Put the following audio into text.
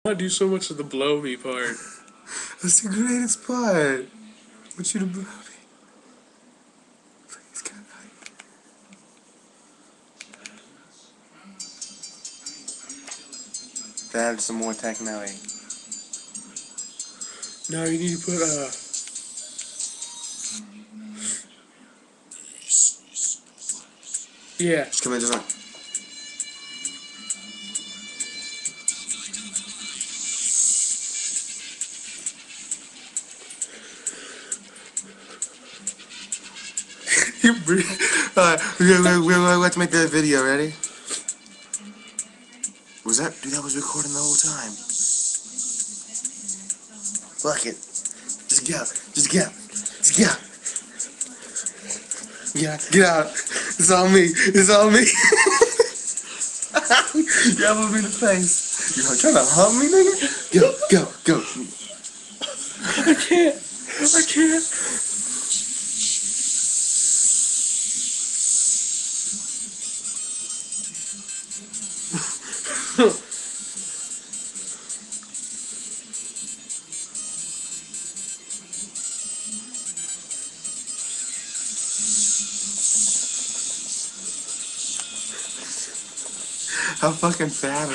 Not do so much of the blow me part. That's the greatest part. I want you to blow me. Please, God. Add some more techno. No, you need to put yeah. Just come in, just like. You breathe. We have to make that video. Ready? Was that? Dude, that was recording the whole time. Fuck it. Just get out. Just get out. Just get out. Get out. It's all me. It's all me. You elbowed me in the face. You trying to hump me, nigga? Go. I can't. I can't. How fucking fat are